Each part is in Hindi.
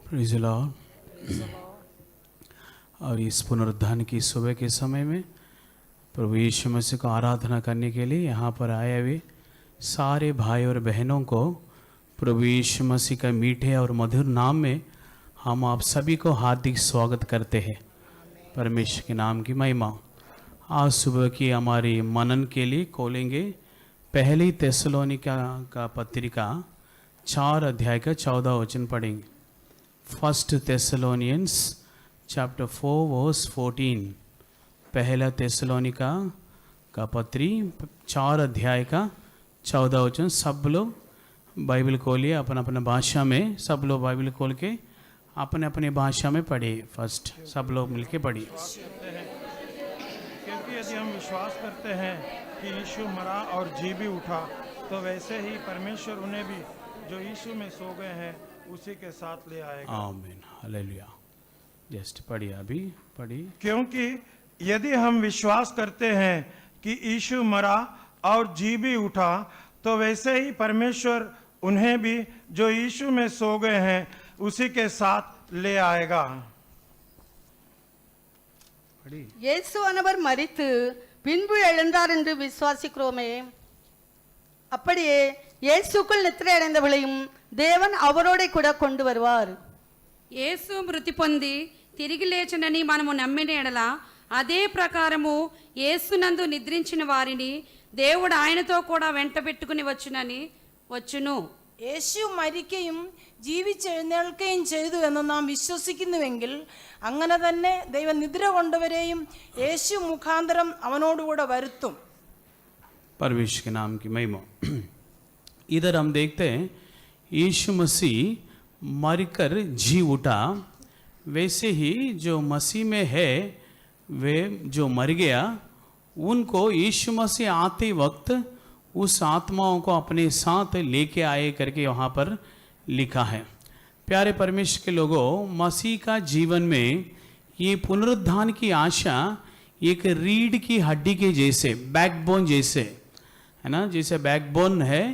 Praise the Lord. और इस पुनरुत्थान की सुबह के समय में प्रभु यीशु मसीह को आराधना करने के लिए यहाँ पर आए हुए सारे भाई और बहनों को प्रभु यीशु मसीह का मीठे और मधुर नाम में हम आप सभी को हार्दिक स्वागत करते हैं। परमेश्वर के नाम की महिमा। आज सुबह की हमारी मनन के लिए खोलेंगे पहली थिस्सलुनीका का पत्रिका 4 अध्याय का 14 वचन पढ़ेंगे। First Thessalonians chapter 4 verse 14। पहला थिस्सलुनीका का पत्री 4 अध्याय का 14 वचन। सब लोग बाइबल खोलिए अपना अपना भाषा में। सब लोग बाइबल खोल के अपने अपने भाषा में पढ़िए। फर्स्ट सब लोग मिलके पढ़िए। क्योंकि यदि हम विश्वास करते हैं कि यीशु मरा और जी भी उठा, तो वैसे ही परमेश्वर उन्हें भी जो यीशु में सो गए हैं उसी के साथ ले आएगा। आमीन, हालेलुया। जस्ट पढ़िए, अभी पढ़िए। क्योंकि यदि हम विश्वास करते हैं कि यीशु मरा और जी भी उठा, तो वैसे ही परमेश्वर उन्हें भी जो यीशु में सो गए हैं उसी के साथ ले आएगा। இயேசு ஆனவர் மரித்து பின்பு எழுந்தார் என்று விசுவாசிக்கிறோமே, அப்படியே இயேசுக்குள் நித்திரை அடைந்தவளையும் தேவன் அவரோட கூட கொண்டு வருவார். యేసు మృతి పొంది తిరిగి లేచనని మనము నమ్మిన ఎడల అదే ప్రకారము యేసునందు నిద్రించిన వారిని దేవుడు ఆయనతో కూడా వెంట పెట్టుకుని వచ్చును. യേശു മരിക്കുകയും ജീവിച്ചെഴുന്നേൽക്കുകയും ചെയ്തു എന്ന് നാം വിശ്വസിക്കുന്നുവെങ്കിൽ അങ്ങനെ തന്നെ ദൈവം നിദ്ര കൊണ്ടവരെയും യേശു മുഖാന്തരം അവനോടുകൂടെ വരുത്തും. परमेश्वर के नाम की महिमा। इधर हम देखते हैं यीशु मसीह मरकर जी उठा, वैसे ही जो मसीह में है वे जो मर गया उनको यीशु मसीह आते वक्त उस आत्माओं को अपने साथ लेके आए करके वहाँ पर लिखा है। प्यारे परमेश्वर के लोगों, मसीह का जीवन में ये पुनरुत्थान की आशा एक रीढ़ की हड्डी के जैसे, बैकबोन जैसे है ना, जैसे बैकबोन है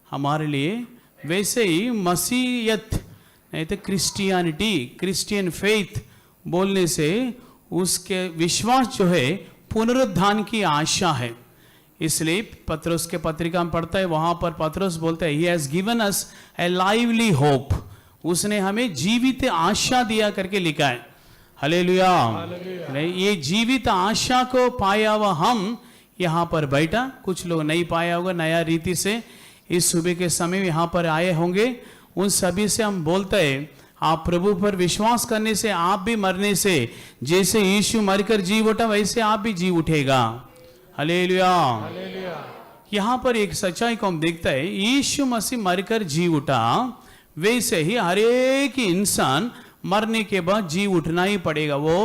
हमारे लिए, वैसे ही मसीहत नहीं तो क्रिश्चियनिटी, क्रिश्चियन फेथ बोलने से उसके विश्वास जो है पुनरुत्थान की आशा है। इसलिए पत्रुस के पत्रिका में पढ़ता है, वहाँ पर पत्रुस बोलता है he has given us A lively hope, उसने हमें जीवित आशा दिया करके लिखा है। हालेलुया। ये जीवित आशा को पाया हुआ हम यहाँ पर बैठा, कुछ लोग नहीं पाया होगा नया रीति से इस सुबह के समय में यहाँ पर आए होंगे, उन सभी से हम बोलते हैं आप प्रभु पर विश्वास करने से, आप भी मरने से, जैसे यीशु मरकर जी उठा वैसे आप भी जी उठेगा। हालेलुया। यहाँ पर एक सच्चाई को हम देखता है, यीशु मसीह मरकर जी उठा, वैसे ही हर एक इंसान मरने के बाद जी उठना ही पड़ेगा। वो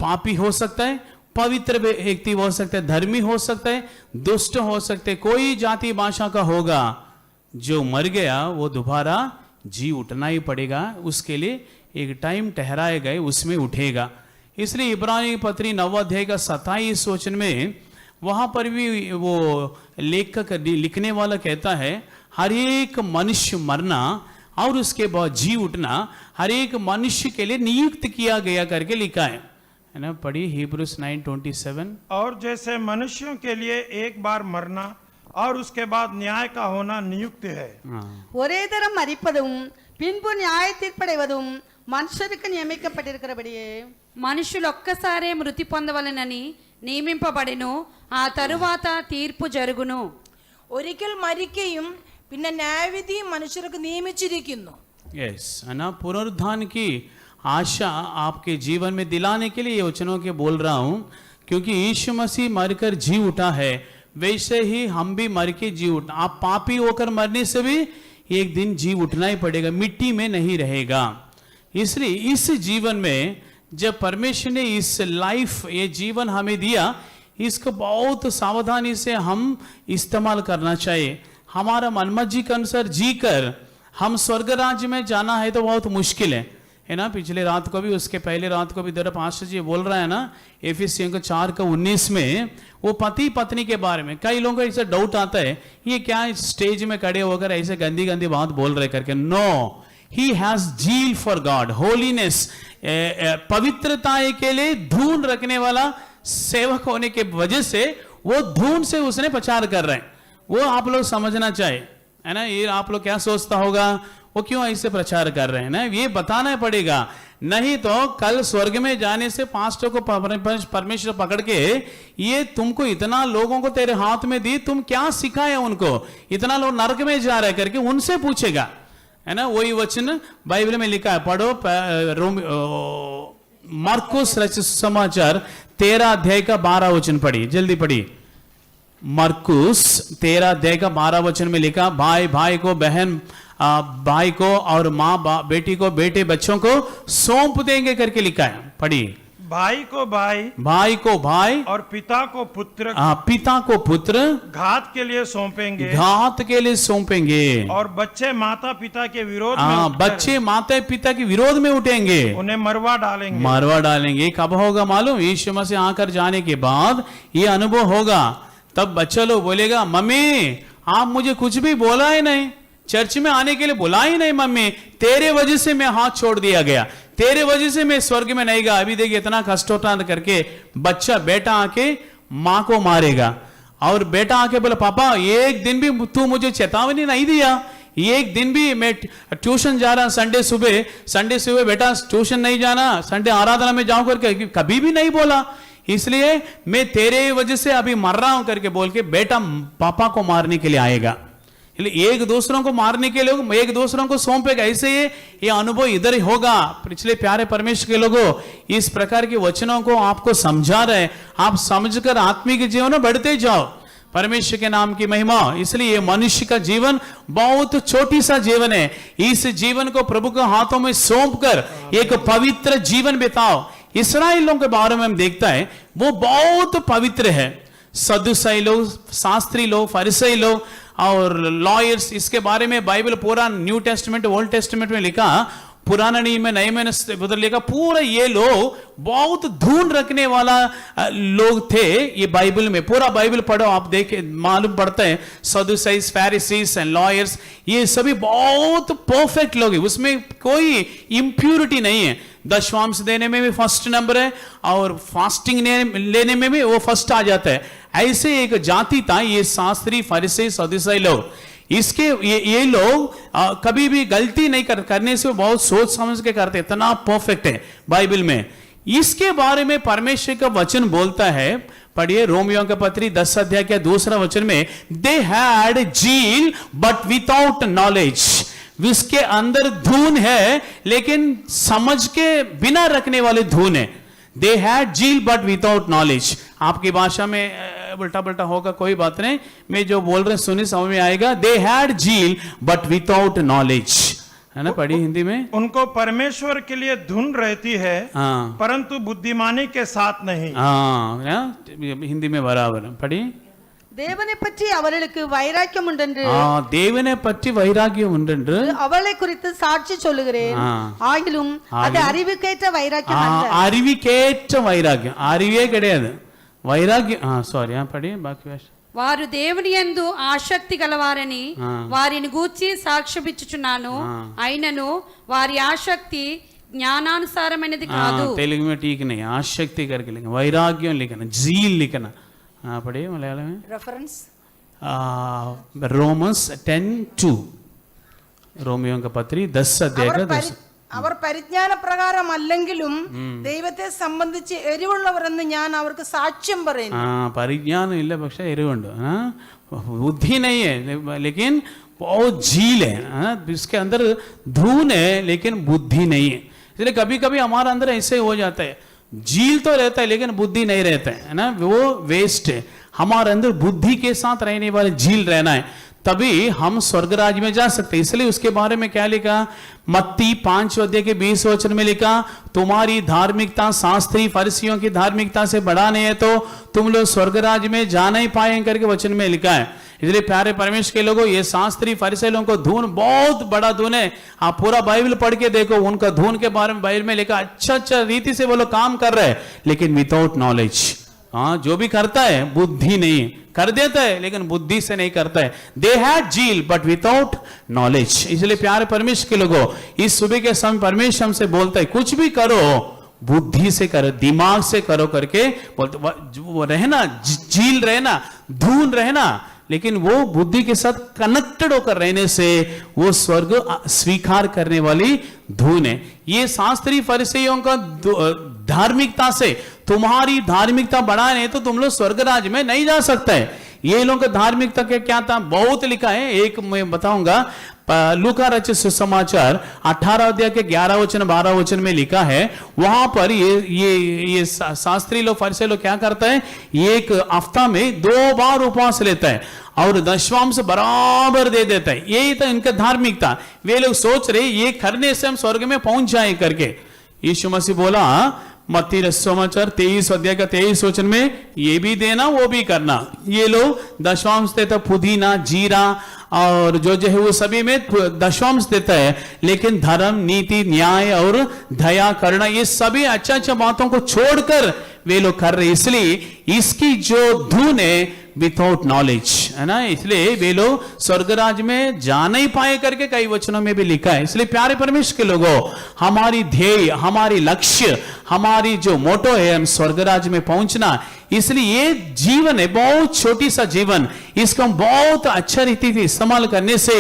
पापी हो सकता है, पवित्र व्यक्ति हो सकता है, धर्मी हो सकता है, दुष्ट हो सकते, कोई जाति भाषा का होगा, जो मर गया वो दोबारा जी उठना ही पड़ेगा। उसके लिए एक टाइम ठहराया गया, उसमें उठेगा। इसलिए इब्रानी पत्री 9 अध्याय का 27 वचन में वहाँ पर भी वो लेखक लिखने वाला कहता है हर एक मनुष्य मरना और उसके बाद जी उठना हर एक मनुष्य के लिए नियुक्त किया गया करके लिखा है ना। पढ़िए हिब्रूस 9:27। और जैसे मनुष्यों के लिए एक बार मरना और उसके बाद न्याय का होना नियुक्त है, ஒரே தரம் மரிப்பதும் பின்பு நியாய தீர்ப்படைவதும் మనుషులకు నియమింపబడినబడియే మనుషులు ఒక్కసారే మృతి పొందవలెనని నియమింపబడెను, ఆ తరువాత తీర్పు జరుగును. ഒരിക്കൽ മരിക്കുകയും പിന്നെ ന്യായവിധിയും മനുഷ്യർക്ക് നിയമിച്ചിരിക്കുന്നു. यस है ना। पुनरुत्थान की आशा आपके जीवन में दिलाने के लिए ये वचनों के बोल रहा हूँ, क्योंकि यीशु मसीह मरकर जी उठा है, वैसे ही हम भी मर के जी उठना। आप पापी होकर मरने से भी एक दिन जी उठना ही पड़ेगा, मिट्टी में नहीं रहेगा। इसलिए इस जीवन में जब परमेश्वर ने इस लाइफ, ये जीवन हमें दिया, इसको बहुत सावधानी से हम इस्तेमाल करना चाहिए। हमारा मनमर्जी के अनुसार जी कर हम स्वर्ग राज्य में जाना है तो बहुत मुश्किल है ना। पिछले रात को भी, उसके पहले रात को भी दर पास्टर जी बोल रहा है ना, एफिसियों का 4:19 में वो पति पत्नी के बारे में कई लोगों को ऐसा डाउट आता है, ये क्या स्टेज में खड़े होकर ऐसे गंदी गंदी बात बोल रहे करके। No, he has zeal for God, holiness, पवित्रता के लिए धून रखने वाला सेवक होने के वजह से वो धून से उसने प्रचार कर रहे हैं। वो आप लोग समझना चाहिए, है ना। ये आप लोग क्या सोचता होगा वो क्यों ऐसे प्रचार कर रहे हैं ना, ये बताना पड़ेगा। नहीं तो कल स्वर्ग में जाने से पास्टर को परमेश्वर पकड़ के ये तुमको इतना लोगों को तेरे हाथ में दी, तुम क्या सिखाया उनको, इतना लोग नरक में जा रहे करके उनसे पूछेगा, है ना। वही वचन बाइबल में लिखा है, पढ़ो मरकुस रचित समाचार 13 अध्याय का 12 वचन पढ़ी, जल्दी पढ़ी। मरकुस 13 अध्याय का 12 वचन में लिखा, भाई भाई को, बहन भाई को, और माँ बेटी को बेटे बच्चों को सौंप देंगे करके लिखा है। पढ़ी। भाई को भाई, भाई को भाई, और पिता को पुत्र, पिता को पुत्र घात के लिए सौंपेंगे, घात के लिए सौंपेंगे। और बच्चे माता पिता के विरोध में उठकर बच्चे माता पिता के विरोध में उठेंगे, उन्हें मरवा डालेंगे। मरवा डालेंगे। कब होगा मालूम? यीशु मसीह आकर जाने के बाद ये अनुभव होगा। तब बच्चा लोग बोलेगा, मम्मी आप मुझे कुछ भी बोला ही नहीं, चर्च में आने के लिए बुला ही नहीं मम्मी, तेरे वजह से मैं हाथ छोड़ दिया गया, तेरे वजह से मैं स्वर्ग में नहीं गया। अभी देखिए इतना कष्ट होता करके बच्चा, बेटा आके माँ को मारेगा, और बेटा आके बोला, पापा एक दिन भी तू मुझे चेतावनी नहीं दिया, एक दिन भी मैं ट्यूशन जा रहा, संडे सुबह बेटा ट्यूशन नहीं जाना, संडे आराधना में जाऊं करके कभी भी नहीं बोला, इसलिए मैं तेरे वजह से अभी मर रहा हूं करके बोल के बेटा पापा को मारने के लिए आएगा। एक दूसरों को मारने के लिए एक दूसरों को सौंपेगा। ऐसे ये अनुभव इधर ही होगा। पिछले प्यारे परमेश्वर के लोगों, इस प्रकार के वचनों को आपको समझा रहे, आप समझकर आत्मिक जीवन में बढ़ते जाओ। परमेश्वर के नाम की महिमा। इसलिए ये मनुष्य का जीवन बहुत छोटी सा जीवन है। इस जीवन को प्रभु के हाथों में सौंप कर एक पवित्र जीवन बिताओ। इस्राएल लोगों के बारे में हम देखता है, वो बहुत पवित्र है। सदुसाई लोग, शास्त्री लोग, फरीसाई लोग और लॉयर्स, इसके बारे में बाइबल पूरा न्यू टेस्टमेंट, ओल्ड टेस्टमेंट में लिखा, पुराना नियम में, नए में उधर लिखा, पूरा ये लोग बहुत धून रखने वाला लोग थे। ये बाइबल में पूरा बाइबल पढ़ो, आप देखे मालूम पड़ता है। सदुसाइज, फैरिसीज एंड लॉयर्स, ये सभी बहुत परफेक्ट लोग हैं, उसमें कोई इंप्यूरिटी नहीं है। दशवांश देने में भी फर्स्ट नंबर है, और फास्टिंग लेने में भी वो फर्स्ट आ जाता है। ऐसे एक जाति था ये शास्त्री, फरीसी, सदुसाई लोग। इसके ये लोग कभी भी गलती नहीं करने से बहुत सोच समझ के करते, इतना परफेक्ट है बाइबल में। इसके बारे में परमेश्वर का वचन बोलता है, पढ़िए रोमियो का पत्री 10 अध्याय के 2 वचन में, they had zeal but without knowledge. इसके अंदर धून है लेकिन समझ के बिना रखने वाले धून है। They had zeal but without knowledge. आपकी भाषा में उल्टा पल्टा होगा, कोई बात नहीं, मैं जो बोल रहे सुनी समझ में आएगा। They had zeal but without knowledge, है ना। पढ़ी हिंदी में, उनको परमेश्वर के लिए धुन रहती है, परंतु बुद्धिमानी के साथ नहीं। हिंदी में बराबर पढ़ी। தேவனை பற்றி அவர்களுக்கு வைராக்கியம் உண்டென்று, தேவனை பற்றி வைராக்கியம் உண்டென்று அவளை குறித்து சாட்சி சொல்லுகிறேன். ஆகிலும் அது அறிவுக்கேற்ற வைராக்கியம் அல்ல. அறிவுக்கேற்ற வைராக்கியம், அறிவே கிடையாது వైరాగ్యం. సారీ పడి బాకీ వారు దేవుని యందు ఆసక్తి గలవారని వారిని గూర్చి సాక్ష్యమిచ్చుచున్నాను, అయినను వారి ఆసక్తి జ్ఞానానుసారమైనది కాదు. తెలుగు में ठीक नहीं, आसक्ति करके लिखना, वैराग्యం लिखना, जील लिखना। पढ़िए मलयालम में रेफरेंस रोमन्स 10:2, रोमियो का पत्री 10 अध्याय का 10. അവർ പരിജ്ഞാന പ്രകാരം അല്ലെങ്കിലും ദൈവത്തെ സംബന്ധിച്ച് എരിവുള്ളവരെന്ന് ഞാൻ അവർക്ക് സാക്ഷ്യം പറയുന്നു. പരിജ്ഞാനം ഇല്ല, പക്ഷെ എരിവുണ്ട്. बुद्धि नहीं है लेकिन बहुत झील है, इसके अंदर धून है लेकिन बुद्धि नहीं है। इसलिए कभी कभी हमारे अंदर ऐसे हो जाता है, झील तो रहता है लेकिन बुद्धि नहीं रहता है ना, वो वेस्ट है। हमारे अंदर बुद्धि के साथ रहने वाले झील रहना है, तभी हम स्वर्ग राज्य में जा सकते हैं। इसलिए उसके बारे में क्या लिखा, मत्ती 5 अध्याय के 20 वचन में लिखा, तुम्हारी धार्मिकता शास्त्री फरीसियों की धार्मिकता से बड़ा नहीं है तो तुम लोग स्वर्ग राज्य में जा नहीं पाएंगे करके वचन में लिखा है। इसलिए प्यारे परमेश्वर के लोगों, ये शास्त्री फरीसी लोगों को धून बहुत बड़ा धून है। आप पूरा बाइबल पढ़ के देखो, उनका धून के बारे में बाइबल में लिखा, अच्छा रीति से वो लोग काम कर रहे हैं लेकिन विदाउट नॉलेज, हाँ, जो भी करता है बुद्धि नहीं कर देता है, लेकिन बुद्धि से नहीं करता है। They had zeal but without knowledge. इसलिए प्यारे परमेश्वर के लोगों, इस सुबह के समय परमेश्वर हमसे बोलता है कुछ भी करो बुद्धि से करो, दिमाग से करो करके बोलते। वो रहना जील रहना, धून रहना, लेकिन वो बुद्धि के साथ कनेक्टेड होकर रहने से वो स्वर्ग स्वीकार करने वाली धून है। ये शास्त्री फरीसियों का धार्मिकता से तुम्हारी धार्मिकता बढ़ाने तो तुम लोग स्वर्ग राज्य में नहीं जा सकते। ये लोगों का धार्मिकता के क्या था, बहुत लिखा है। एक मैं बताऊंगा, लूका रचित सुसमाचार 18 अध्याय के 11 वचन 12 वचन में लिखा है। वहां पर ये शास्त्री लोग फरीसी लोग क्या करता है, एक हफ्ता में 2 बार उपवास लेता है और दशवांश बराबर दे देता है। यही तो इनका धार्मिकता। वे लोग सोच रहे ये करने से हम स्वर्ग में पहुंच जाए करके। यीशु मसीह बोला मत्ती समाचार 23 अध्याय का 23 वचन में, ये भी देना वो भी करना। ये लोग दशवांश देता, पुदीना जीरा और जो है वो सभी में दशवांश देता है, लेकिन धर्म नीति न्याय और दया करना ये सभी अच्छा अच्छा बातों को छोड़कर वे लोग कर रहे। इसलिए इसकी जो धुन है विदाउट नॉलेज है ना, इसलिए वे लोग स्वर्गराज में जा नहीं पाए करके कई वचनों में भी लिखा है। इसलिए प्यारे परमेश्वर के लोगों, हमारी ध्येय, हमारी लक्ष्य, हमारी जो मोटो है हम स्वर्गराज में पहुंचना। इसलिए ये जीवन है बहुत छोटी सा जीवन, इसको हम बहुत अच्छा रीति से इस्तेमाल करने से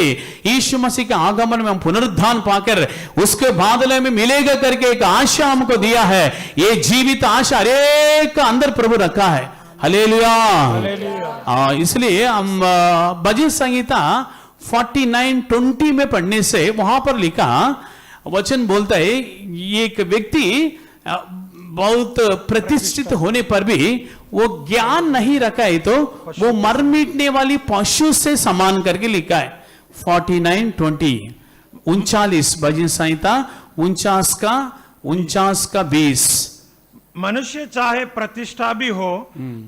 यीशु मसीह के आगमन में हम पुनरुत्थान पाकर उसके बादल में मिलेगा करके एक आशा हमको दिया है। ये जीवित आशा हरेक का अंदर प्रभु रखा है। हालेलुया। इसलिए हम भजन संहिता 49:20 में पढ़ने से वहां पर लिखा वचन बोलता है, ये एक व्यक्ति बहुत प्रतिष्ठित होने पर भी वो ज्ञान नहीं रखा है तो वो मर मिटने वाली पशु से समान करके लिखा है। 49:20 39 भजन संहिता 49 का 20। मनुष्य चाहे प्रतिष्ठा भी हो,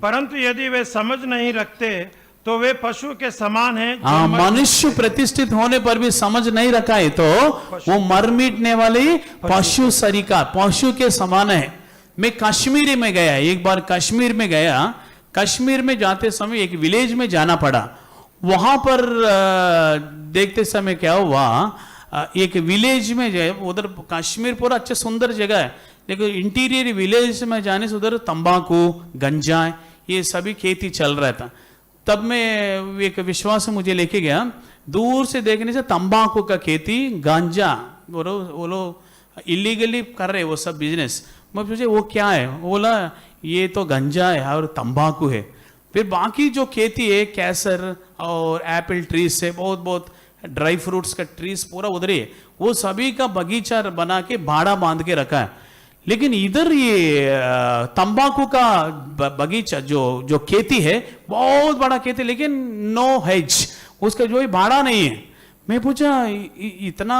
परंतु यदि वे समझ नहीं रखते तो वे पशु के समान हैं। हाँ, मनुष्य प्रतिष्ठित होने पर भी समझ नहीं रखा है तो वो मर मिटने वाली पशु सरीका, पशु के समान है। मैं कश्मीर में गया, एक बार कश्मीर में गया। कश्मीर में जाते समय एक विलेज में जाना पड़ा। वहां पर देखते समय क्या हुआ, एक विलेज में जो उधर कश्मीर पूरा अच्छा सुंदर जगह है, लेकिन इंटीरियर विलेज में जाने से उधर तंबाकू गंजा ये सभी खेती चल रहा था। तब मैं एक विश्वास से मुझे लेके गया, दूर से देखने से तंबाकू का खेती, गांजा, वो लोग इलीगली कर रहे वो सब बिजनेस। मैं पूछे वो क्या है, वो बोला ये तो गंजा है और तंबाकू है। फिर बाकी जो खेती है केसर और एप्पल ट्रीज से बहुत ड्राई फ्रूट्स का ट्रीज पूरा उधर है, वो सभी का बगीचा बना के भाड़ा बांध के रखा है। लेकिन इधर ये तंबाकू का बगीचा जो खेती है बहुत बड़ा खेती, लेकिन नो हेज, उसका जो भाड़ा नहीं है। मैं पूछा इतना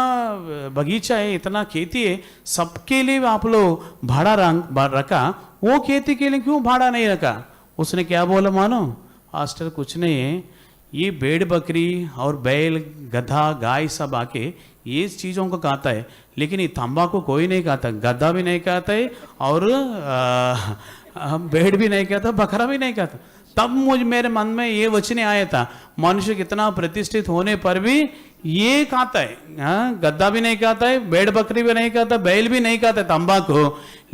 बगीचा है, इतना खेती है, सबके लिए आप लोग भाड़ा रखा, वो खेती के लिए क्यों भाड़ा नहीं रखा? उसने क्या बोला मानो, मास्टर कुछ नहीं है, ये भेड़ बकरी और बैल गधा गाय सब आके ये चीजों को खाता है, लेकिन ये तंबाकू कोई नहीं खाता, गधा भी नहीं खाता है और भेड़ भी नहीं खाता, बकरा भी नहीं खाता। तब मेरे मन में ये वचन आया था, मनुष्य कितना प्रतिष्ठित होने पर भी ये खाता है, गद्दा भी नहीं खाता है, भेड़ बकरी भी नहीं खाता, बैल भी नहीं खाता तंबाकू,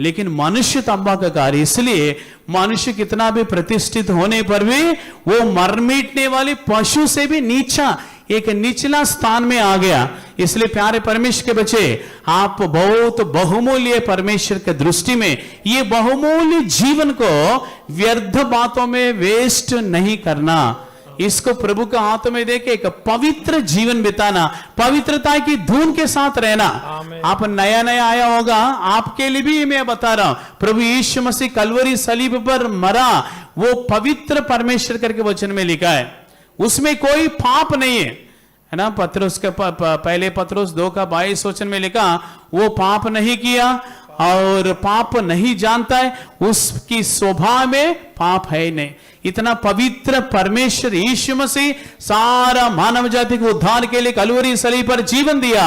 लेकिन मनुष्य तंबाकू खा रही। इसलिए मनुष्य कितना भी प्रतिष्ठित होने पर भी वो मर मिटने वाली पशु से भी नीचा, एक निचला स्थान में आ गया। इसलिए प्यारे परमेश्वर के बच्चे, आप बहुत बहुमूल्य परमेश्वर के दृष्टि में ये बहुमूल्य जीवन को व्यर्थ बातों में वेस्ट नहीं करना, इसको प्रभु के हाथ में देके एक पवित्र जीवन बिताना, पवित्रता की धुन के साथ रहना। आप नया आया होगा, आपके लिए भी मैं बता रहा हूं, प्रभु यीशु मसीह कलवरी सलीब पर मरा, वो पवित्र परमेश्वर करके वचन में लिखा है, उसमें कोई पाप नहीं है ना। पत्रोस के पहले पत्रोस 2:22 वचन में लिखा, वो पाप नहीं किया और पाप नहीं जानता है, उसकी स्वभाव में पाप है नहीं। इतना पवित्र परमेश्वर यीशु मसीह सारा मानव जाति को उद्धार के लिए कलवरी सलीब पर जीवन दिया,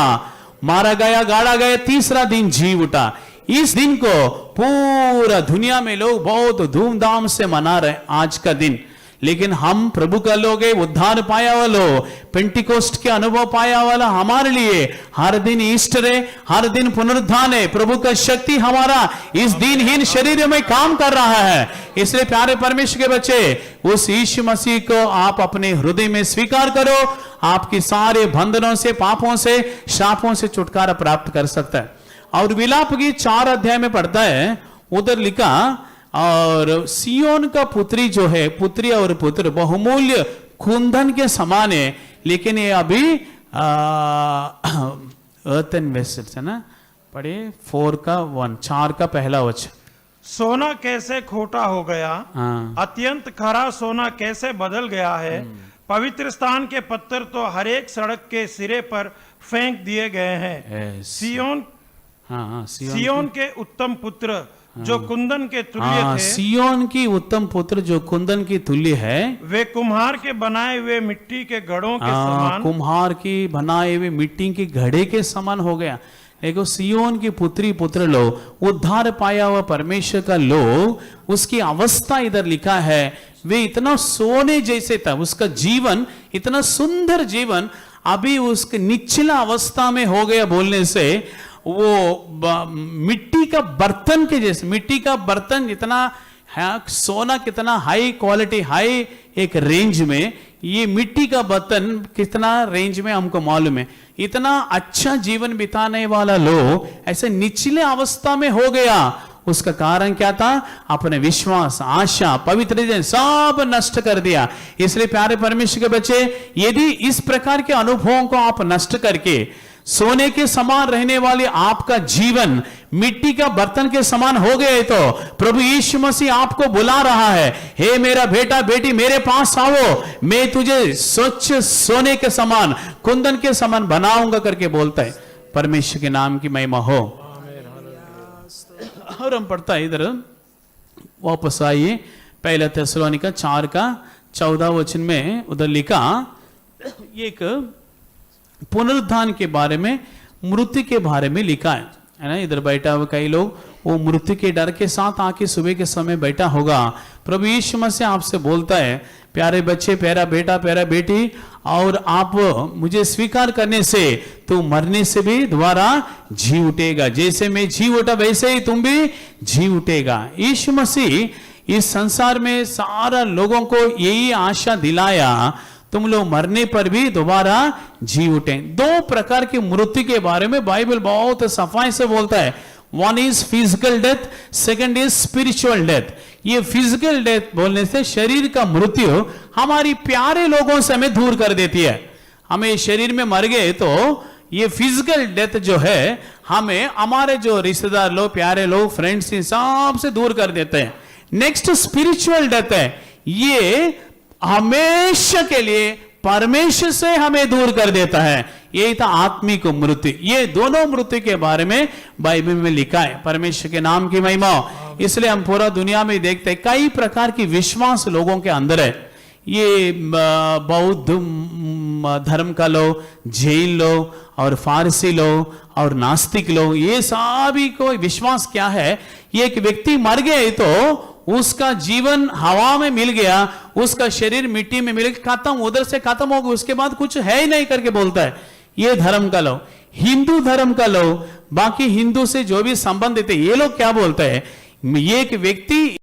मारा गया, गाड़ा गया, तीसरा दिन जी उठा। इस दिन को पूरा दुनिया में लोग बहुत धूमधाम से मना रहे हैं आज का दिन, लेकिन हम प्रभु का लोग उद्धार पाया वालो, पेंटिकोस्ट के अनुभव पाया वाला हमारे लिए हर दिन ईस्टर है, हर दिन पुनरुत्थान है। प्रभु का शक्ति हमारा इस दिनहीन शरीर में काम कर रहा है। इसलिए प्यारे परमेश्वर के बच्चे, उस यीशु मसीह को आप अपने हृदय में स्वीकार करो, आपकी सारे बंधनों से, पापों से, श्रापों से छुटकारा प्राप्त कर सकता है। और विलाप की 4 अध्याय में पढ़ता है, उधर लिखा, और सियोन का पुत्री जो है, पुत्री और पुत्र बहुमूल्य कुंदन के समान है, लेकिन ये अभी earthen vessels है ना। पढ़े 4 का पहला वचन। सोना कैसे खोटा हो गया, हाँ। अत्यंत खरा सोना कैसे बदल गया है। पवित्र स्थान के पत्थर तो हर एक सड़क के सिरे पर फेंक दिए गए हैं। सियोन सियोन के उत्तम पुत्र जो कुंदन के तुल्य थे, सियोन की उत्तम पुत्र जो कुंदन की तुल्य है, वे कुम्हार के बनाए हुए मिट्टी के घड़ों के समान, कुम्हार की बनाए हुए मिट्टी के घड़े के समान हो गया। देखो, सियोन की पुत्री पुत्र लोग, उद्धार पाया हुआ परमेश्वर का लोग, उसकी अवस्था इधर लिखा है, वे इतना सोने जैसे था, उसका जीवन इतना सुंदर जीवन अभी उसके निचला अवस्था में हो गया। बोलने से वो मिट्टी का बर्तन के जैसे, मिट्टी का बर्तन जितना है, सोना कितना हाई क्वालिटी, हाई एक रेंज में, ये मिट्टी का बर्तन कितना रेंज में हमको मालूम है। इतना अच्छा जीवन बिताने वाला लोग ऐसे निचले अवस्था में हो गया। उसका कारण क्या था? अपने विश्वास, आशा, पवित्र सब नष्ट कर दिया। इसलिए प्यारे परमेश्वर के बच्चे, यदि इस प्रकार के अनुभवों को आप नष्ट करके सोने के समान रहने वाले आपका जीवन मिट्टी का बर्तन के समान हो गए, तो प्रभु यीशु मसीह आपको बुला रहा है, हे मेरा बेटा बेटी मेरे पास आओ, मैं तुझे स्वच्छ सोने के समान, कुंदन के समान बनाऊंगा करके बोलता है। परमेश्वर के नाम की महिमा हो। और हम पढ़ता है इधर, वापस आइए, पहला थिस्सलुनीका 4:14 में उधर लिखा, एक पुनरुत्थान के बारे में, मृत्यु के बारे में लिखा है ना। इधर बैठा हुआ कई लोग वो मृत्यु के डर के साथ आके सुबह के समय बैठा होगा। प्रभु यीशु मसीह आपसे बोलता है, प्यारे बच्चे, प्यारा बेटा, प्यारा बेटी, और आप मुझे स्वीकार करने से तू मरने से भी दोबारा जी उठेगा। जैसे मैं जी उठा वैसे ही तुम भी जी उठेगा। यीशु मसीह इस संसार में सारा लोगों को यही आशा दिलाया, तुम लोग मरने पर भी दोबारा जी उठे। 2 प्रकार की मृत्यु के बारे में बाइबल बहुत सफाई से बोलता है। 1 is physical death, 2 is spiritual death. ये फिजिकल डेथ बोलने से शरीर का मृत्यु हमारी प्यारे लोगों से हमें दूर कर देती है। हमें शरीर में मर गए तो ये फिजिकल डेथ जो है हमें हमारे जो रिश्तेदार लोग, प्यारे लोग, फ्रेंड्स सब से दूर कर देते हैं। नेक्स्ट स्पिरिचुअल डेथ है, ये हमेशा के लिए परमेश्वर से हमें दूर कर देता है। यही था आत्मिक मृत्यु। ये दोनों मृत्यु के बारे में बाइबल में लिखा है। परमेश्वर के नाम की महिमा। इसलिए हम पूरा दुनिया में देखते हैं कई प्रकार की विश्वास लोगों के अंदर है। ये बौद्ध धर्म का लोग, जैन लोग और फारसी लोग और नास्तिक लोग, ये सभी को विश्वास क्या है, ये एक व्यक्ति मर गए तो उसका जीवन हवा में मिल गया, उसका शरीर मिट्टी में मिल गया, खत्म, उधर से खत्म हो गया, उसके बाद कुछ है ही नहीं करके बोलता है। ये धर्म का लोग, हिंदू धर्म का लोग, बाकी हिंदू से जो भी संबंधित है, ये लोग क्या बोलते हैं, ये एक व्यक्ति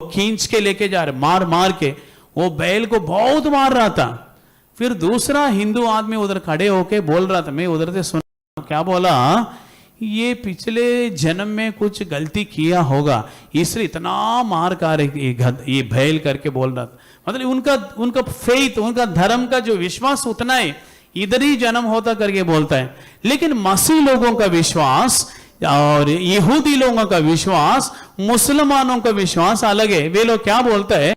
खींच के लेके जा रहे, मार मार के वो बैल को बहुत मार रहा था। फिर दूसरा हिंदू आदमी उधर खड़े होके बोल रहा था, मैं उधर से सुना, क्या बोला, ये पिछले जन्म में कुछ गलती किया होगा इसलिए इतना मार का ये बैल करके बोल रहा था। मतलब उनका फेथ, उनका धर्म का जो विश्वास उतना है, इधर ही जन्म होता करके बोलता है। लेकिन मसीह लोगों का विश्वास और यहूदी लोगों का विश्वास, मुसलमानों का विश्वास अलग है। वे लोग क्या बोलते हैं,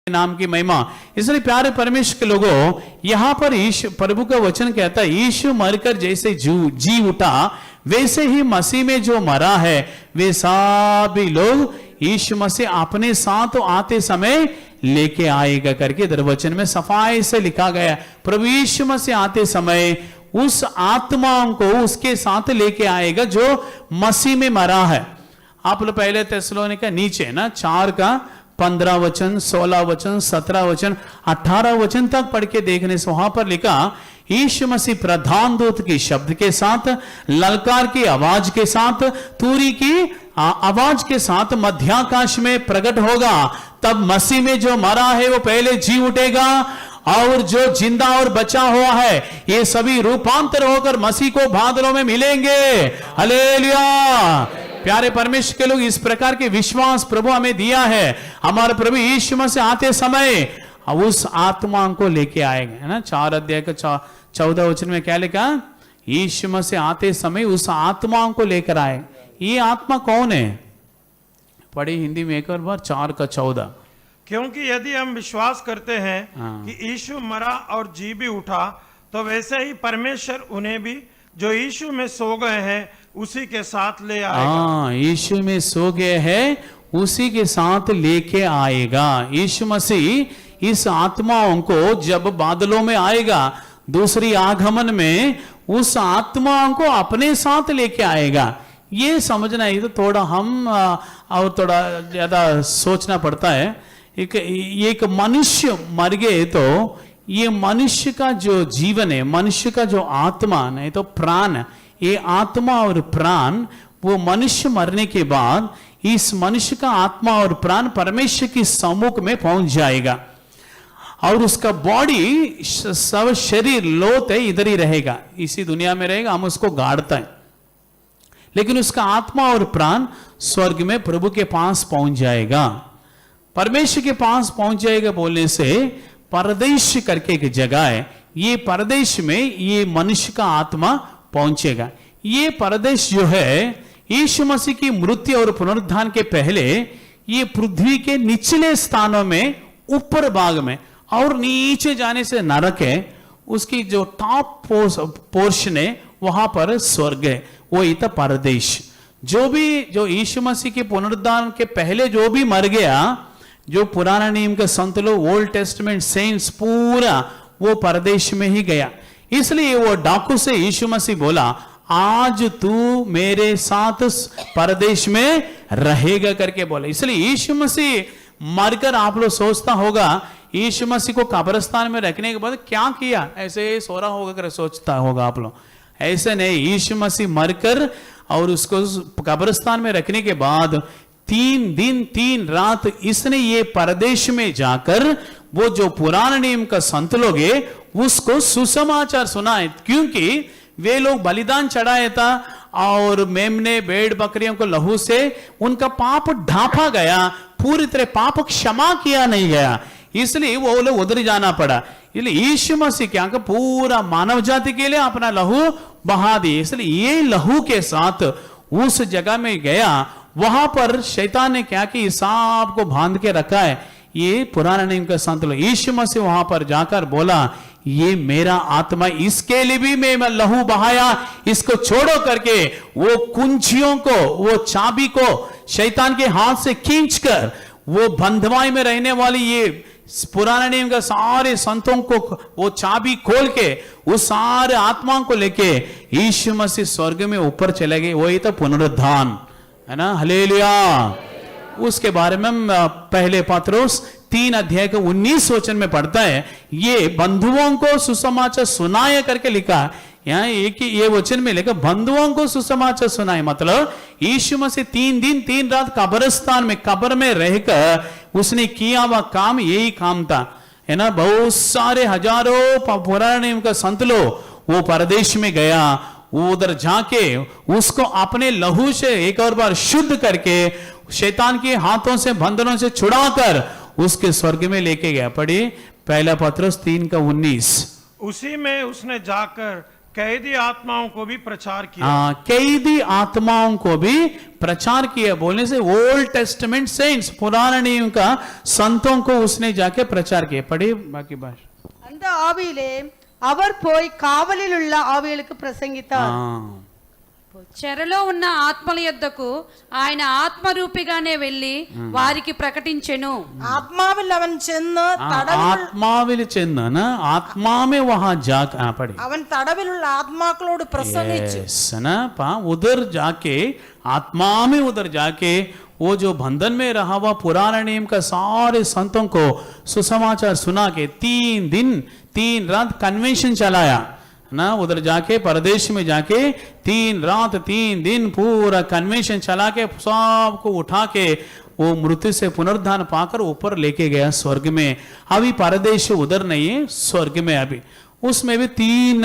नाम की महिमा। इसलिए प्यारे परमेश्वर के लोगों, यहां पर यीशु प्रभु का वचन कहता है, यीशु मरकर जैसे जी उठा वैसे ही मसीह में जो मरा है वे सभी लोग यीशु मसीह अपने साथ आते समय लेके आएगा करके इधर वचन में सफाई से लिखा गया। प्रभु यीशु मसीह आते समय उस आत्माओं को उसके साथ लेके आएगा जो मसीह में मरा है। आप लोग पहले थिस्सलुनीके नीचे ना 4 का 15 वचन, 16 वचन, 17 वचन, 18 वचन तक पढ़ के देखने से वहां पर लिखा, यीशु मसीह प्रधान दूत की शब्द के साथ, ललकार की आवाज के साथ, तुरी की आवाज के साथ मध्याकाश में प्रकट होगा। तब मसीह में जो मरा है वो पहले जी उठेगा और जो जिंदा और बचा हुआ है ये सभी रूपांतर होकर मसीह को बादलों में मिलेंगे। हालेलुया। प्यारे परमेश्वर के लोग, इस प्रकार के विश्वास प्रभु हमें दिया है। हमारे प्रभु यीशु मसीह आते समय उस आत्मा को लेके आएंगे, है ना। 4 अध्याय का 14 वचन में क्या लिखा, यीशु मसीह आते समय उस आत्मा को लेकर आए। ये आत्मा कौन है, पढ़ी हिंदी में एक और बार 4 का 14। क्योंकि यदि हम विश्वास करते हैं कि यीशु मरा और जी भी उठा, तो वैसे ही परमेश्वर उन्हें भी जो यीशु में सो गए हैं उसी के साथ ले आएगा। यीशु में सो गए हैं उसी के साथ लेके आएगा। यीशु मसीह इस आत्माओं को जब बादलों में आएगा, दूसरी आगमन में उस आत्माओं को अपने साथ लेके आएगा। ये समझना है, तो थोड़ा हम और थोड़ा ज्यादा सोचना पड़ता है। एक मनुष्य मर गए तो ये मनुष्य का जो जीवन है, मनुष्य का जो आत्मा नहीं तो प्राण, ये आत्मा और प्राण वो मनुष्य मरने के बाद इस मनुष्य का आत्मा और प्राण परमेश्वर की सम्मुख में पहुंच जाएगा और उसका बॉडी सब शरीर लोथ है इधर ही रहेगा, इसी दुनिया में रहेगा, हम उसको गाड़ते हैं। लेकिन उसका आत्मा और प्राण स्वर्ग में प्रभु के पास पहुंच जाएगा, परमेश्वर के पास पहुंच जाएगा। बोलने से परदेश करके एक जगह है, ये परदेश में ये मनुष्य का आत्मा पहुंचेगा। ये परदेश जो है यीशु मसीह की मृत्यु और पुनरुत्थान के पहले ये पृथ्वी के निचले स्थानों में, ऊपर भाग में, और नीचे जाने से नरक है, उसकी जो टॉप पोर्शन है वहां पर स्वर्ग है, वो इतना परदेश। जो यीशु मसीह के पुनरुत्थान के पहले जो भी मर गया, जो पुराना नियम के संत लोग, ओल्ड टेस्टमेंट सेंट्स, पूरा वो परदेश में ही गया। इसलिए वो डाकू से यीशु मसीह बोला, आज तू मेरे साथ परदेश में रहेगा करके बोला। इसलिए यीशु मसीह मरकर, आप लोग सोचता होगा यीशु मसीह को कब्रिस्तान में रखने के बाद क्या किया, ऐसे सो रहा होगा कर सोचता होगा आप लोग। ऐसे नहीं, यीशु मसीह मरकर और उसको कब्रिस्तान में रखने के बाद 3 दिन 3 रात इसने ये परदेश में जाकर वो जो पुराने नियम का संत लोग है उसको सुसमाचार सुनाए, क्योंकि वे लोग बलिदान चढ़ाया था और मेमने भेड़ बकरियों को लहू से उनका पाप ढांपा गया, पूरी तरह पाप क्षमा किया नहीं गया, इसलिए वो लोग उधर जाना पड़ा। इसलिए यीशु मसीह क्या का पूरा मानव जाति के लिए अपना लहू बहा दिए, इसलिए ये लहू के साथ उस जगह में गया। वहां पर शैतान ने क्या कि सांप को बांध के रखा है, ये पुराना नियम का संत लोग। यीशु मसीह वहां पर जाकर बोला, ये मेरा आत्मा, इसके लिए भी मैं लहू बहाया, इसको छोड़ो करके वो कुंजियों को, वो चाबी को शैतान के हाथ से खींचकर वो बंधवाई में रहने वाली ये पुराने नियम का सारे संतों को वो चाबी खोल के उस सारे आत्माओं को लेके यीशु मसीह स्वर्ग में ऊपर चले गए। वही तो पुनरुत्थान है ना। हालेलुया। उसके बारे में हम पहले पत्रोस 3 अध्याय के 19 वचन में पढ़ता है, ये बंधुओं को सुसमाचार सुनाए करके लिखा। यहाँ एक ही ये वचन में लिखा, बंधुओं को सुसमाचार सुनाए, मतलब यीशु मसीह 3 दिन 3 रात कब्रिस्तान में, कब्र में रहकर उसने किया हुआ काम यही काम था। है ना, बहुत सारे हजारों पुराने नियम का संत लोग वो परदेश में गया, वो उधर जाके उसको अपने लहू से एक और बार शुद्ध करके शैतान के हाथों से बंधनों से छुड़ाकर उसके स्वर्ग में लेके गया। पढ़िए पहला पत्रस 3:19। उसी में उसने जाकर कैदी आत्माओं को भी प्रचार किया। हाँ, कैदी आत्माओं को भी प्रचार किया। बोलने से ओल्ड टेस्टमेंट सेंट्स, पुराने नियम का संतों को उसने जाके प्रचार किया। पढ़िए बाकी बात। அந்த ஆவியிலே அவர் போய் காவலில் உள்ள ஆவிகளுக்கு பிரசங்கித்தார். చెరలో ఉన్న ఆత్మల యొద్దకు ఆయన ఆత్మరూపిగానే వెళ్ళి వారికి ప్రకటించెను. ആത്മാവിൽ അവൻ ചെന്ന് ആത്മാവിൽ ചെന്ന് ആത്മാവേ വഹാ जाके पढ़े അവൻ തടവിലുള്ള ആത്മാക്കളോട് പ്രസംഗിച്ചു. ना पा उधर जाके आत्मा में उधर जाके वो जो बंधन में रहा हुआ पुराने नियम का सारे संतों को सुसमाचार सुना के 3 दिन 3 रात कन्वेंशन चलाया ना। उधर जाके परदेश में जाके 3 रात 3 दिन पूरा कन्वेंशन चला के सबको उठा के वो मृत्यु से पुनरुद्धान पाकर ऊपर लेके गया स्वर्ग में। अभी परदेश उधर नहीं है, स्वर्ग में अभी उसमें भी 3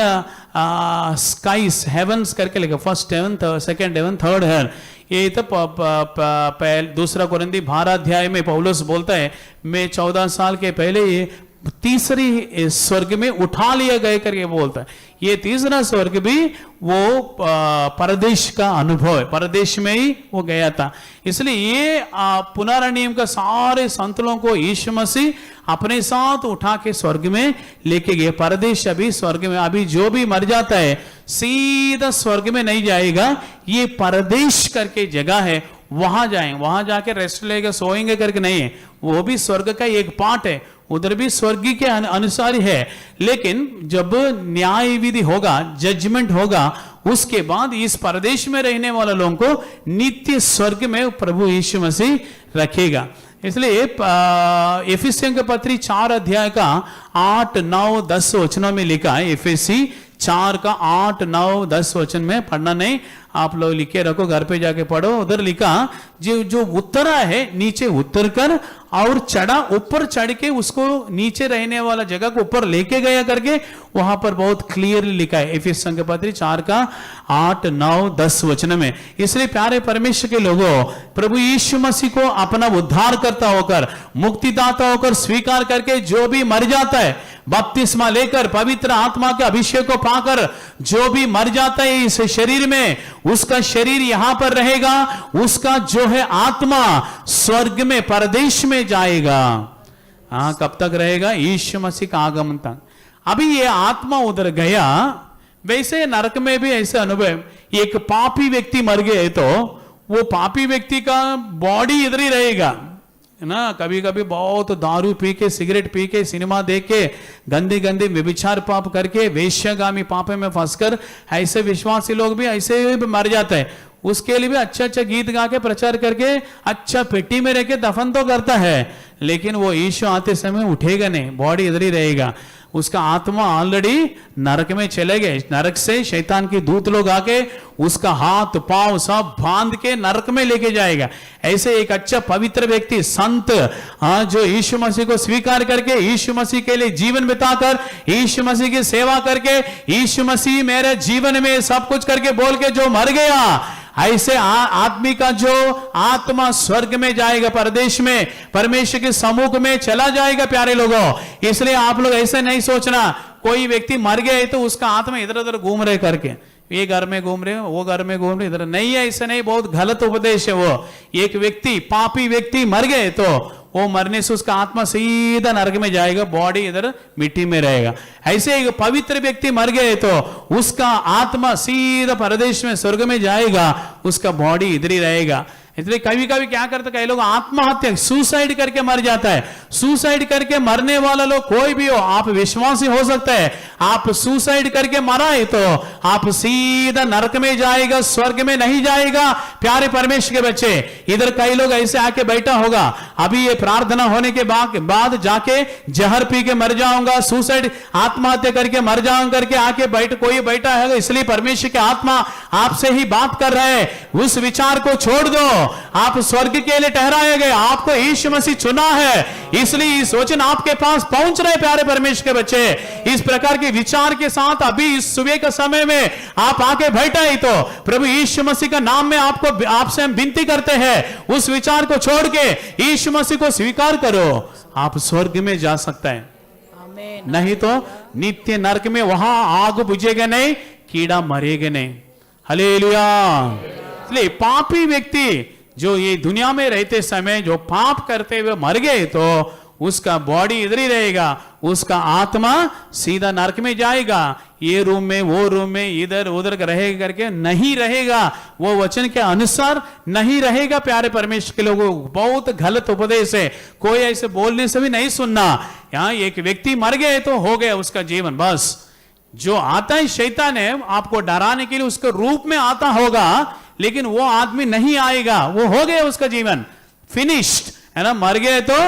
स्काइस हेवंस करके लिखा, first heaven, second heaven, third heaven. ये तो दूसरा कोरिन्थी 12 अध्याय में पौलुस बोलता है, मैं 14 साल के पहले ये तीसरी स्वर्ग में उठा लिया गए करके बोलता है। ये तीसरा स्वर्ग भी वो परदेश का अनुभव है, परदेश में ही वो गया था। इसलिए ये पुराने नियम का सारे संतों को यीशु मसीह अपने साथ उठा के स्वर्ग में लेके गए। परदेश अभी स्वर्ग में, अभी जो भी मर जाता है सीधा स्वर्ग में नहीं जाएगा, ये परदेश करके जगह है, वहां जाएं, वहां जाके रेस्ट लेके सोएंगे करके नहीं है। वो भी स्वर्ग का एक पार्ट है, उधर भी स्वर्गी के अनुसार ही है। लेकिन जब न्याय विधि होगा, जजमेंट होगा, उसके बाद इस परदेश में रहने वाले लोगों को नित्य स्वर्ग में प्रभु यीशु मसीह रखेगा। इसलिए एफिसियों के पत्री 4 अध्याय का 8, 9, 10 वचनों में लिखा है। एफिसी 4 का 8, 9, 10 वचन में पढ़ना नहीं, आप लोग लिखे रखो, घर पे जाके पढ़ो। उधर लिखा जो उतरा है नीचे उतर कर और चढ़ा, ऊपर चढ़ के उसको नीचे रहने वाला जगह को ऊपर लेके गया करके वहां पर बहुत क्लियरली लिखा है एफिसियों के पत्री 4 का 8, 9, 10 वचन में। इसलिए प्यारे परमेश्वर के लोगों, प्रभु यीशु मसीह को अपना उद्धार करता होकर, मुक्तिदाता होकर स्वीकार करके जो भी मर जाता है, बपतिस्मा लेकर पवित्र आत्मा के अभिषेक को पाकर जो भी मर जाता है इस शरीर में, उसका शरीर यहां पर रहेगा, उसका जो है आत्मा स्वर्ग में परदेश में जाएगा। हाँ, कब तक रहेगा? यीशु मसीह का आगमन तक। अभी ये आत्मा उधर गया, वैसे नरक में भी ऐसे अनुभव। एक पापी व्यक्ति मर गए तो वो पापी व्यक्ति का बॉडी इधर ही रहेगा ना। कभी कभी बहुत दारू पी के, सिगरेट पी के, सिनेमा देख के, गंदी गंदी व्यभिचार पाप करके, वेश्यागामी पाप में फंसकर ऐसे विश्वासी लोग भी ऐसे मर जाते हैं। उसके लिए भी अच्छा अच्छा गीत गा के प्रचार करके अच्छा पेटी में रह के दफन तो करता है, लेकिन वो यीशु आते समय उठेगा नहीं, बॉडी इधर ही रहेगा। उसका आत्मा ऑलरेडी नरक में चले गए। नरक से शैतान की दूत लोग आके उसका हाथ पांव सब बांध के नरक में लेके जाएगा। ऐसे एक अच्छा पवित्र व्यक्ति, संत, जो यीशु मसीह को स्वीकार करके, यीशु मसीह के लिए जीवन बिताकर, यीशु मसीह की सेवा करके, यीशु मसीह मेरे जीवन में सब कुछ करके बोल के जो मर गया, ऐसे आदमी का जो आत्मा स्वर्ग में जाएगा, परदेश में परमेश्वर के सम्मुख में चला जाएगा। प्यारे लोगों, इसलिए आप लोग ऐसे नहीं सोचना कोई व्यक्ति मर गया है तो उसका आत्मा इधर उधर घूम रहे करके, ये घर में घूम रहे, वो घर में घूम रहे, इधर नहीं है। ऐसा नहीं, बहुत गलत उपदेश है वो। एक व्यक्ति, पापी व्यक्ति मर गए तो वो मरने से उसका आत्मा सीधा नरक में जाएगा, बॉडी इधर मिट्टी में रहेगा। ऐसे एक पवित्र व्यक्ति मर गए तो उसका आत्मा सीधा परदेश में स्वर्ग में जाएगा, उसका बॉडी इधर ही रहेगा। इसलिए कभी कभी क्या करते, कई लोग आत्महत्या, सुसाइड करके मर जाता है। सुसाइड करके मरने वाला लोग कोई भी हो, आप विश्वासी हो सकता है, आप सुसाइड करके मरा है तो आप सीधा नरक में जाएगा, स्वर्ग में नहीं जाएगा। प्यारे परमेश्वर के बच्चे, इधर कई लोग ऐसे आके बैठा होगा, अभी ये प्रार्थना होने के बाद जाके जहर पी के मर जाऊंगा, सुसाइड आत्महत्या करके मर जाऊंगा करके आके कोई बैठा है। इसलिए परमेश्वर की आत्मा आपसे ही बात कर रहा है, उस विचार को छोड़ दो। आप स्वर्ग के लिए ठहराए गए, आपको यीशु मसीह चुना है, इसलिए इस वचन आपके पास पहुंच रहे प्यारे परमेश्वर के बच्चे। इस प्रकार के विचार के साथ अभी इस सुबह के समय में आप आके बैठे ही तो प्रभु यीशु मसीह का नाम में आपसे हम विनती करते हैं, उस विचार को छोड़ के यीशु मसीह को स्वीकार करो, आप स्वर्ग में जा सकते हैं। नहीं तो नित्य नरक में वहां आग बुझेगा नहीं, कीड़ा मरेगा नहीं। हालेलुया। इसलिए पापी व्यक्ति जो ये दुनिया में रहते समय जो पाप करते हुए मर गए तो उसका बॉडी इधर ही रहेगा, उसका आत्मा सीधा नरक में जाएगा। ये रूम में वो रूम में इधर उधर रहेगा करके नहीं रहेगा, वो वचन के अनुसार नहीं रहेगा। प्यारे परमेश्वर के लोगों, बहुत गलत उपदेश है, कोई ऐसे बोलने से भी नहीं सुनना। यहाँ एक व्यक्ति मर गए तो हो गया उसका जीवन, बस। जो आता है शैतान है आपको डराने के लिए, उसके रूप में आता होगा, लेकिन वो आदमी नहीं आएगा, वो हो गया उसका जीवन फिनिश्ड है ना। मर गए तो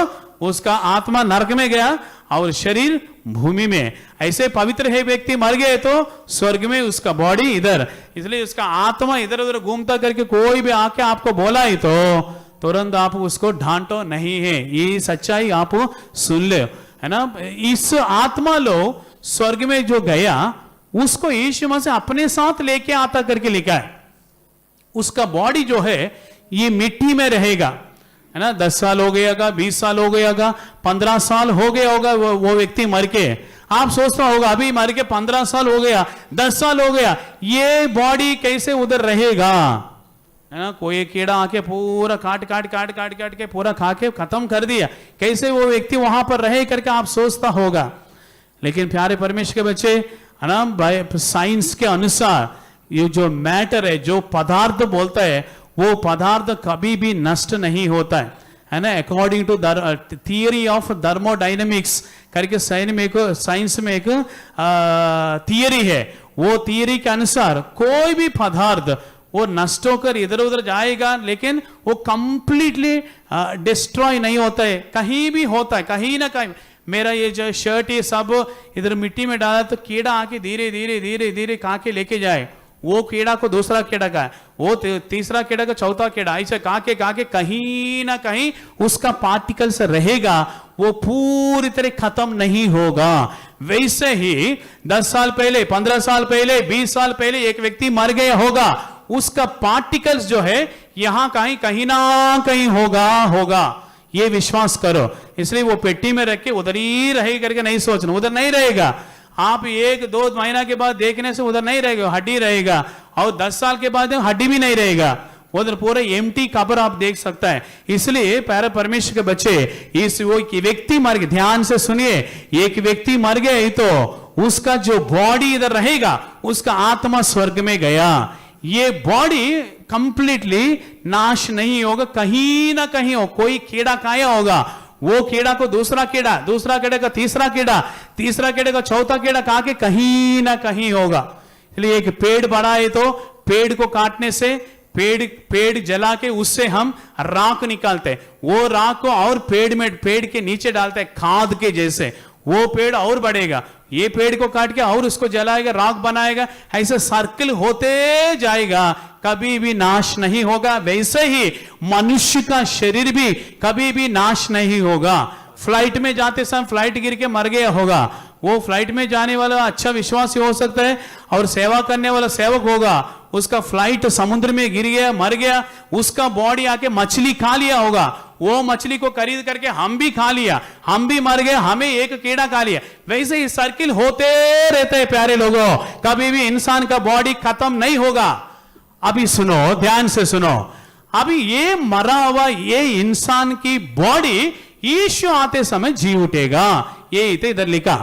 उसका आत्मा नरक में गया और शरीर भूमि में। ऐसे पवित्र है व्यक्ति मर गए तो स्वर्ग में, उसका बॉडी इधर, इसलिए उसका आत्मा इधर उधर घूमता करके कोई भी आके आपको बोला ही तो तुरंत आप उसको डांटो नहीं है, ये सच्चाई आप सुन ले, है ना। इस आत्मा लो स्वर्ग में जो गया उसको यीशु मसीह अपने साथ लेके आता करके लिखा है। उसका बॉडी जो है ये मिट्टी में रहेगा, है ना। 10 साल हो गया, 20 साल हो गया, 15 साल हो गया होगा वो व्यक्ति मर के। आप सोचता होगा अभी मर के 15 साल हो गया, 10 साल हो गया, ये बॉडी कैसे उधर रहेगा, है ना। कोई कीड़ा आके पूरा काट के पूरा खा के खत्म कर दिया, कैसे वो व्यक्ति वहां पर रहे करके आप सोचता होगा। लेकिन प्यारे परमेश्वर के बच्चे, है ना, साइंस के अनुसार ये जो मैटर है, जो पदार्थ बोलता है, वो पदार्थ कभी भी नष्ट नहीं होता है ना। According to theory of thermodynamics करके साइंस में एक थियरी है, वो थियरी के अनुसार कोई भी पदार्थ वो नष्ट होकर इधर उधर जाएगा, लेकिन वो कंप्लीटली डिस्ट्रॉय नहीं होता है, कहीं भी होता है, कहीं ना कहीं। मेरा ये जो शर्ट ये सब इधर मिट्टी में डाला तो कीड़ा आके धीरे धीरे धीरे धीरे खा के लेके जाए, वो कीड़ा को दूसरा कीड़ा का है, वो तीसरा कीड़ा का चौथा कीड़ा, ऐसे खा के कहीं ना कहीं उसका पार्टिकल्स रहेगा, वो पूरी तरह खत्म नहीं होगा। वैसे ही 10 साल पहले, 15 साल पहले, 20 साल पहले एक व्यक्ति मर गया होगा, उसका पार्टिकल्स जो है यहां कहीं ना कहीं होगा, ये विश्वास करो। इसलिए वो पेटी में रख के उधर ही रहेगा करके नहीं सोचना, उधर नहीं रहेगा। आप 1-2 महीना के बाद देखने से उधर नहीं रहेगा, हड्डी रहेगा, और 10 साल के बाद हड्डी भी नहीं रहेगा, उधर पूरे एम्प्टी कब्र आप देख सकता है। इसलिए प्यारे परमेश्वर के बच्चे, इस वो व्यक्ति मर गया, ध्यान से सुनिए, एक व्यक्ति मर गया तो उसका जो बॉडी इधर रहेगा, उसका आत्मा स्वर्ग में गया। ये बॉडी कंप्लीटली नाश नहीं होगा, कहीं ना कहीं हो, कोई कीड़ा खाया होगा, वो कीड़ा को दूसरा कीड़ा का तीसरा कीड़ा का चौथा कीड़ा खा के कहीं ना कहीं होगा। इसलिए एक पेड़ बड़ा है तो पेड़ को काटने से पेड़ जला के उससे हम राख निकालते हैं, वो राख को और पेड़ के नीचे डालते हैं खाद के जैसे, वो पेड़ और बढ़ेगा। ये पेड़ को काट के और उसको जलाएगा, राख बनाएगा, ऐसे सर्कल होते जाएगा, कभी भी नाश नहीं होगा। वैसे ही मनुष्य का शरीर भी कभी भी नाश नहीं होगा। फ्लाइट में जाते समय फ्लाइट गिर के मर गया होगा, वो फ्लाइट में जाने वाला अच्छा विश्वासी हो सकता है, और सेवा करने वाला सेवक होगा, उसका फ्लाइट समुद्र में गिर गया, मर गया, उसका बॉडी आके मछली खा लिया होगा, वो मछली को खरीद करके हम भी खा लिया, हम भी मर गए, हमें एक कीड़ा खा लिया। वैसे ही सर्किल होते रहते हैं प्यारे लोगों, कभी भी इंसान का बॉडी खत्म नहीं होगा। अभी सुनो, ध्यान से सुनो, अभी ये मरा हुआ ये इंसान की बॉडी यीशु आते समय जी उठेगा, ये इधर लिखा,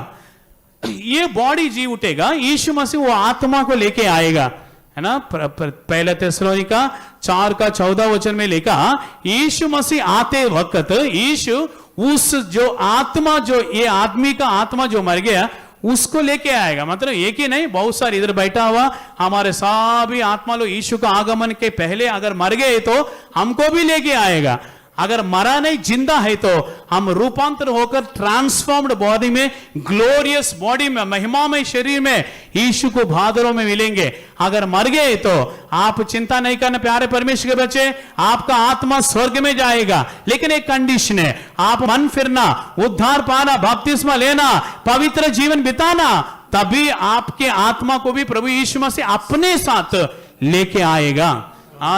ये बॉडी जी उठेगा, यीशु मसीह वो आत्मा को लेके आएगा, है ना। पहले थिस्सलुनीका 4:14 में लिखा, यीशु मसीह आते वक्त यीशु उस जो आत्मा, जो ये आदमी का आत्मा जो मर गया उसको लेके आएगा। मतलब एक ही नहीं, बहुत सारे इधर बैठा हुआ हमारे सभी आत्मा लोग यीशु का आगमन के पहले अगर मर गए तो हमको भी लेके आएगा। अगर मरा नहीं जिंदा है तो हम रूपांतर होकर ट्रांसफॉर्म्ड बॉडी में, ग्लोरियस बॉडी में, महिमामय शरीर में यीशु को भादरों में मिलेंगे। अगर मर गए तो आप चिंता नहीं करना प्यारे परमेश्वर के बच्चे, आपका आत्मा स्वर्ग में जाएगा। लेकिन एक कंडीशन है, आप मन फिरना, उद्धार पाना, बपतिस्मा लेना, पवित्र जीवन बिताना, तभी आपके आत्मा को भी प्रभु यीशु मसीह अपने साथ लेके आएगा।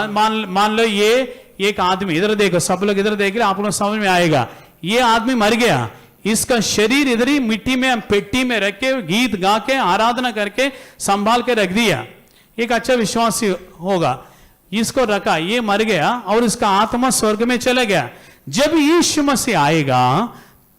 मान लो ये एक आदमी, इधर देखो, सब लोग इधर देख रहे, आप लोग समझ में आएगा। ये आदमी मर गया, इसका शरीर इधर ही मिट्टी में पेटी में रख के गीत गा के आराधना करके संभाल के रख दिया। एक अच्छा विश्वासी होगा, इसको रखा, ये मर गया और इसका आत्मा स्वर्ग में चला गया। जब यीशु मसीह आएगा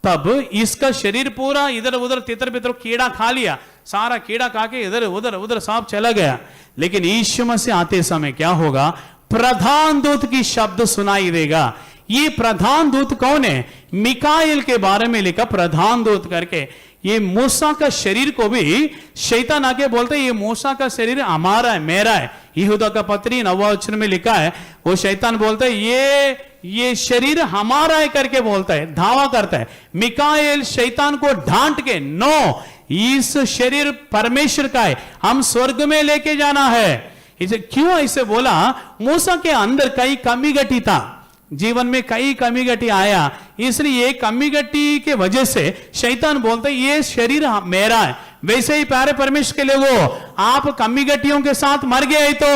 तब इसका शरीर पूरा इधर उधर तितर बितर कीड़ा खा लिया, सारा कीड़ा खा के इधर उधर उधर सब चला गया। लेकिन यीशु मसीह आते समय क्या होगा, प्रधान दूत की शब्द सुनाई देगा। ये प्रधान दूत कौन है? मिकाएल के बारे में लिखा प्रधान दूत करके। ये मूसा का शरीर को भी शैतान आके बोलते है ये मूसा का शरीर हमारा है, मेरा है। यहूदा का पत्री 9वां वचन में लिखा है, वो शैतान बोलता है ये शरीर हमारा है करके बोलता है, धावा करता है। मिकाएल शैतान को डांट के, नो, इस शरीर परमेश्वर का है, हम स्वर्ग में लेके जाना है। इसे क्यों ऐसे बोला? मूसा के अंदर कई कमी घटी था, जीवन में कई कमी घटी आया, इसलिए कमी घटी के वजह से शैतान बोलते ये शरीर मेरा है। वैसे ही प्यारे परमेश्वर के लोगों, आप कमी घटियों के साथ मर गए तो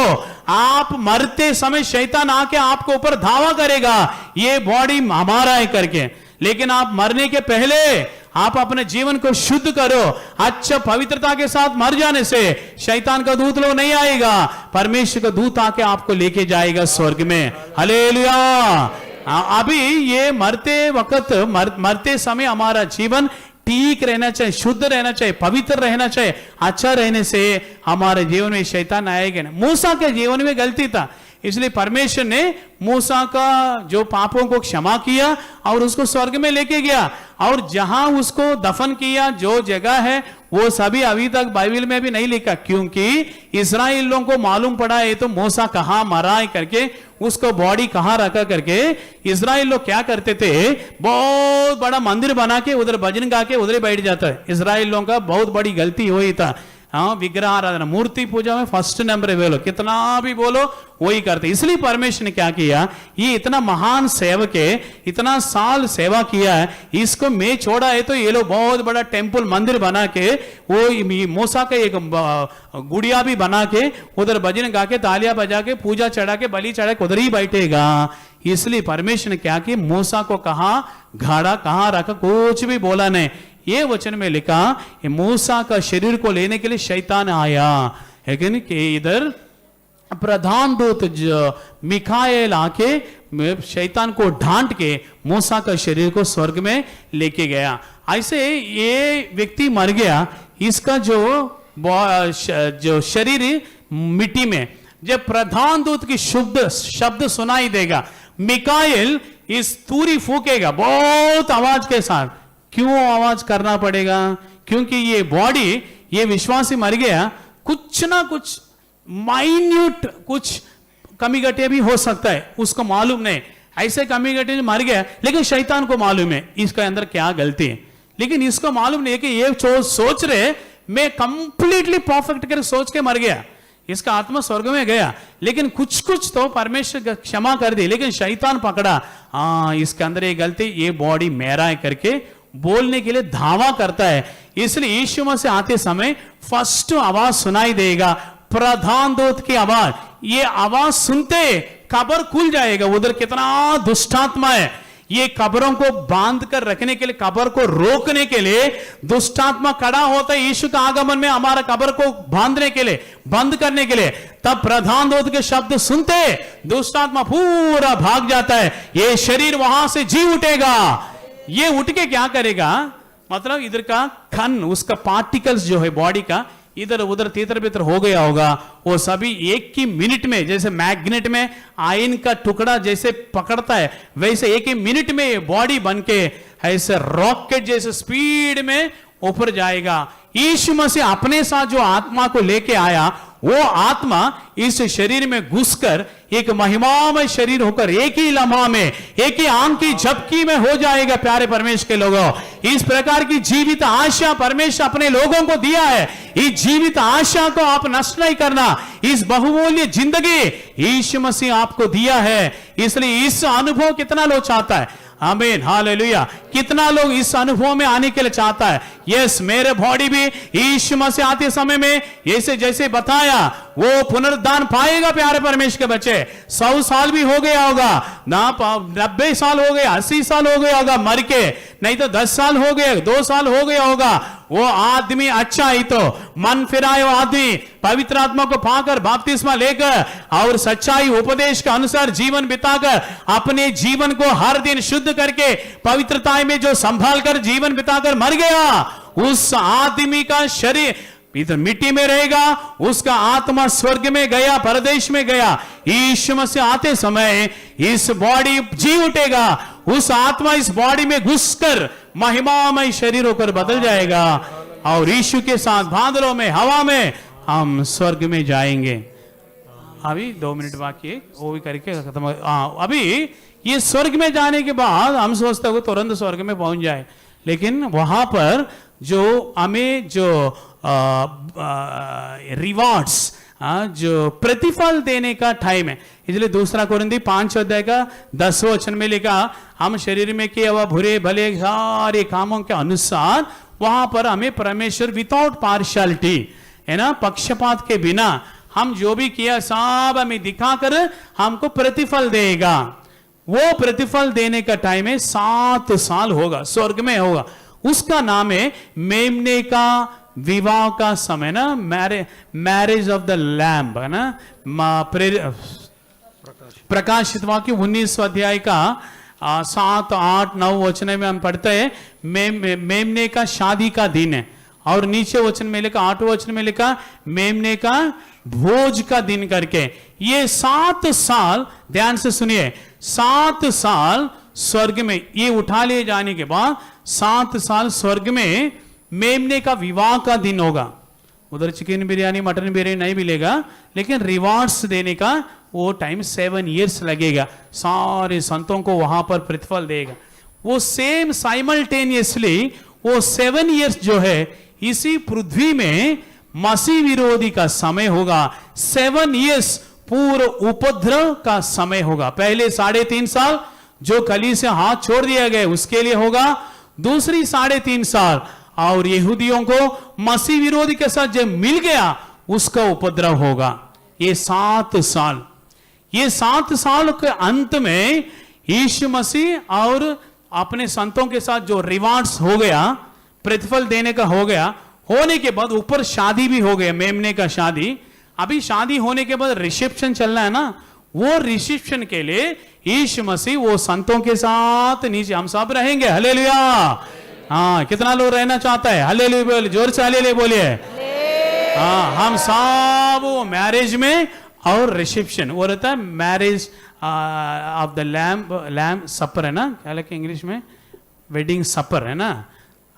आप मरते समय शैतान आके आपके ऊपर धावा करेगा, ये बॉडी हमारा है करके। लेकिन आप मरने के पहले आप अपने जीवन को शुद्ध करो, अच्छा पवित्रता के साथ मर जाने से शैतान का दूत लोग नहीं आएगा, परमेश्वर का दूत आके आपको लेके जाएगा स्वर्ग में। हालेलुया। अभी ये मरते वक्त, मरते समय हमारा जीवन ठीक रहना चाहिए, शुद्ध रहना चाहिए, पवित्र रहना चाहिए। अच्छा रहने से हमारे जीवन में शैतान आएगा नहीं। मूसा के जीवन में गलती था, इसलिए परमेश्वर ने मूसा का जो पापों को क्षमा किया और उसको स्वर्ग में लेके गया। और जहां उसको दफन किया, जो जगह है, वो सभी अभी तक बाइबल में भी नहीं लिखा, क्योंकि इस्राएल लोगों को मालूम पड़ा है तो मूसा कहां मरा है करके, उसको बॉडी कहां रखा करके। इस्राएल लोग क्या करते थे, बहुत बड़ा मंदिर बना के उधर भजन गा के उधर बैठ जाता है। इस्राएल लोगों का बहुत बड़ी गलती हुई था। हाँ, विग्रह आराधना, मूर्ति पूजा में फर्स्ट नंबर बोलो, कितना भी बोलो वही करते। इसलिए परमेश्वर ने क्या किया, ये इतना महान सेवक है, इतना साल सेवा किया है, इसको मैं छोड़ा है तो ये लोग बहुत बड़ा टेम्पल मंदिर बना के, वो मूसा का एक गुड़िया भी बना के उधर भजन गा के तालियां बजा के पूजा चढ़ा के बलि चढ़ा के उधर ही बैठेगा। इसलिए परमेश्वर ने क्या किया, मूसा को कहा घाड़ा कहां रखा, कुछ भी बोला नहीं। ये वचन में लिखा, मूसा का शरीर को लेने के लिए शैतान आया, लेकिन इधर प्रधान दूत मिकाएल आके शैतान को डांट के मूसा का शरीर को स्वर्ग में लेके गया। ऐसे ये व्यक्ति मर गया, इसका जो शरीर मिट्टी में, जब प्रधान दूत की शुद्ध शब्द सुनाई देगा, मिकाएल इस तूरी फूकेगा बहुत आवाज के साथ। क्यों आवाज करना पड़ेगा? क्योंकि ये बॉडी, ये विश्वासी मर गया, कुछ ना कुछ माइन्यूट कुछ कमी घटे भी हो सकता है, उसको मालूम नहीं। ऐसे कमी घटे मर गया, लेकिन शैतान को मालूम है इसके अंदर क्या गलती है, लेकिन इसको मालूम नहीं है कि ये सोच रहे मैं कंप्लीटली परफेक्ट कर सोच के मर गया, इसका आत्मा स्वर्ग में गया, लेकिन कुछ कुछ तो परमेश्वर क्षमा कर दी, लेकिन शैतान पकड़ा, हाँ इसके अंदर ये गलती, ये बॉडी मेरा है करके बोलने के लिए धावा करता है। इसलिए यीशु मसीह आते समय फर्स्ट आवाज सुनाई देगा, प्रधान दूत की आवाज। ये आवाज सुनते कब्र खुल जाएगा। उधर कितना दुष्टात्मा है, ये कब्रों को बांध कर रखने के लिए, कब्र को रोकने के लिए दुष्टात्मा खड़ा होता है यीशु का आगमन में, हमारा कब्र को बांधने के लिए, बंद करने के लिए। तब प्रधान दूत के शब्द सुनते दुष्टात्मा पूरा भाग जाता है, ये शरीर वहां से जी उठेगा। ये उठ के क्या करेगा, मतलब इधर का खन, उसका पार्टिकल्स जो है बॉडी का इधर उधर तीतर बितर हो गया होगा, वो सभी एक ही मिनट में, जैसे मैग्नेट में आयन का टुकड़ा जैसे पकड़ता है, वैसे एक ही मिनट में ये बॉडी बन के ऐसे रॉकेट जैसे स्पीड में ऊपर जाएगा। यीशु मसीह अपने साथ जो आत्मा को लेके आया वो आत्मा इस शरीर में घुसकर एक महिमामय शरीर होकर एक ही लम्हा में, एक ही आंख की झपकी में हो जाएगा। प्यारे परमेश्वर के लोगों, इस प्रकार की जीवित आशा परमेश्वर अपने लोगों को दिया है। इस जीवित आशा को आप नष्ट नहीं करना। इस बहुमूल्य जिंदगी यीशु मसीह आपको दिया है, इसलिए इस अनुभव कितना लोग चाहता है? आमीन, हालेलुया। कितना लोग इस अनुभव में आने के लिए चाहता है? यस, मेरे बॉडी भी यीशु मसीह आते समय में जैसे जैसे बताया वो पुनरुद्धान पाएगा। प्यारे परमेश्वर के बच्चे, 100 साल भी हो गया होगा ना, 90 साल हो गया, 80 साल हो गया होगा मर के, नहीं तो 10 साल हो गए, 2 साल हो गया होगा, वो आदमी अच्छा ही तो मन फिराए वो आदमी पवित्र आत्मा को पाकर बपतिस्मा लेकर और सच्चाई उपदेश के अनुसार जीवन बिताकर अपने जीवन को हर दिन शुद्ध करके पवित्रता में जो संभाल कर जीवन बिताकर मर गया, उस आदमी का शरीर इधर मिट्टी में रहेगा, उसका आत्मा स्वर्ग में गया, परदेश में गया। यीशु मसीह आते समय इस बॉडी जी उठेगा, उस आत्मा इस बॉडी में घुसकर महिमामय शरीर होकर बदल जाएगा और यीशु के साथ बादलों में, हवा में हम स्वर्ग में जाएंगे। अभी 2 मिनट बाकी है, वो भी करके खत्म। अभी ये स्वर्ग में जाने के बाद हम सोचते हो तुरंत स्वर्ग में पहुंच जाए, लेकिन वहां पर जो हमें जो रिवॉर्ड्स, जो प्रतिफल देने का टाइम है, इसलिए 2 कोरिन्थी 5 अध्याय का 10वां वचन में लिखा, हम शरीर में किए हुए बुरे भले सारे कामों के अनुसार वहां पर हमें परमेश्वर विदाउट पार्शियलिटी, है ना, पक्षपात के बिना हम जो भी किया सब हमें दिखाकर हमको प्रतिफल देगा। वो प्रतिफल देने का टाइम है 7 साल होगा, स्वर्ग में होगा। उसका नाम है मेमने का विवाह का समय ना, मैरिज ऑफ द लैम्ब, है ना। प्रकाशित वाक्य 19 अध्याय का 7, 8, 9 वचन में हम पढ़ते हैं मेमने का शादी का दिन है, और नीचे वचन में लिखा 8 वचन में लिखा मेमने का भोज का दिन करके। ये 7 साल, ध्यान से सुनिए, 7 साल स्वर्ग में, ये उठा लिए जाने के बाद 7 साल स्वर्ग में मेमने का विवाह का दिन होगा। उधर चिकन बिरयानी मटन बिरयानी नहीं मिलेगा, लेकिन रिवार्ड्स देने का वो टाइम 7 इयर्स लगेगा। सारे संतों को वहां पर प्रतिफल देगा। वो सेम साइमल्टेनियसली वो 7 इयर्स जो है इसी पृथ्वी में मसीह विरोधी का समय होगा। 7 इयर्स पूर्व उपद्रव का समय होगा। पहले 3.5 साल जो कली से हाथ छोड़ दिया गया उसके लिए होगा, दूसरी 3.5 साल और यहूदियों को मसीह विरोधी के साथ जब मिल गया उसका उपद्रव होगा। ये 7 साल, ये 7 साल के अंत में यीशु मसीह और अपने संतों के साथ जो रिवार्ड्स हो गया, प्रतिफल देने का हो गया, होने के बाद ऊपर शादी भी हो गया, मेमने का शादी। अभी शादी होने के बाद रिसेप्शन चलना है ना, वो रिसेप्शन के लिए यीशु मसीह वो संतों के साथ नीचे हम सब रहेंगे। हालेलुया। हाँ, कितना लोग रहना चाहता है? हालेलुया बोलिए, जोर से हालेलुया बोलिए। हाँ, हम सब वो मैरिज में और रिसेप्शन, वो रहता है मैरिज ऑफ द लैम्ब सपर, है ना, क्या लिखा इंग्लिश में, वेडिंग सपर, है ना।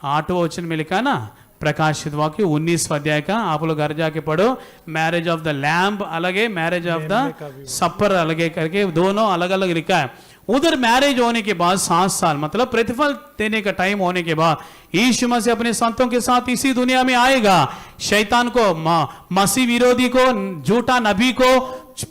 8वां वचन में लिखा ना, प्रकाशित वाक्य 19 अध्याय का, आप लोग घर जाके पढ़ो। मैरिज ऑफ द लैम्ब अलग है, मैरिज ऑफ द सपर अलग है करके दोनों अलग अलग लिखा है। उधर मैरिज होने के बाद 7 साल मतलब प्रतिफल देने का टाइम होने के बाद यीशु मसीह अपने संतों के साथ इसी दुनिया में आएगा। शैतान को, मसीह विरोधी को, झूठा नबी को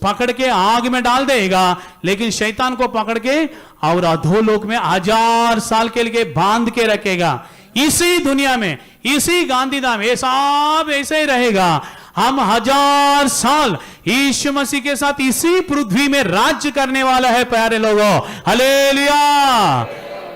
पकड़ के आग में डाल देगा, लेकिन शैतान को पकड़ के और अधोलोक में 1000 साल के लिए बांध के रखेगा। इसी दुनिया में, इसी गांधीधाम, ये सब ऐसे ही रहेगा। हम 1000 साल यीशु मसीह के साथ इसी पृथ्वी में राज्य करने वाला है प्यारे लोगों। हालेलुया।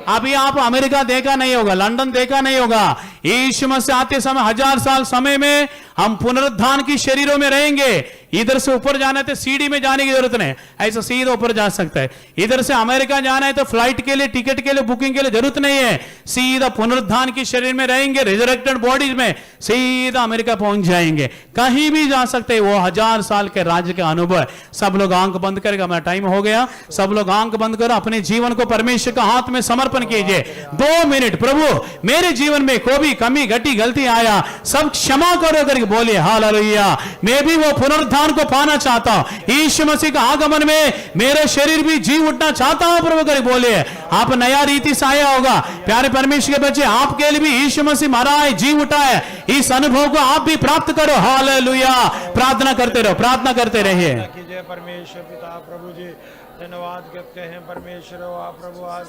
अभी आप अमेरिका देखा नहीं होगा, लंदन देखा नहीं होगा। यीशु मसीह आते समय 1000 साल समय में हम पुनरुत्थान की शरीरों में रहेंगे। इधर से ऊपर जाना है तो सीढ़ी में जाने की जरूरत नहीं, ऐसा सीधा ऊपर जा सकता है। इधर से अमेरिका जाना है तो फ्लाइट के लिए, टिकट के लिए, बुकिंग के लिए जरूरत नहीं है, सीधा पुनरुत्थान की शरीर में रहेंगे, रिजरेक्टेड बॉडीज में सीधा अमेरिका पहुंच जाएंगे, कहीं भी जा सकते हैं। वो 1000 साल के राज्य का अनुभव। सब लोग आंख बंद करेगा, मेरा टाइम हो गया, सब लोग आंख बंद करो, अपने जीवन को परमेश्वर के हाथ में समर्पण कीजिए। 2 मिनट, प्रभु मेरे जीवन में कोई भी कमी घटी गलती आया सब क्षमा करो करके बोलिए। हालेलुया। मैं भी वो पुनरुत्थान को पाना चाहता हूं, यीशु मसीह का आगमन में मेरे शरीर भी जी उठना चाहता हूं प्रभु करके बोलिए। आप नया रीति से आया होगा। प्यारे परमेश्वर के बच्चे, आपके लिए भी यीशु मसीह मरा है, जी उठा है, इस अनुभव को आप भी प्राप्त करो। हालेलुया। प्रार्थना करते रहो, प्रार्थना करते रहिए। कीजिए। परमेश्वर पिता प्रभु जी धन्यवाद करते हैं परमेश्वर, आप प्रभु आज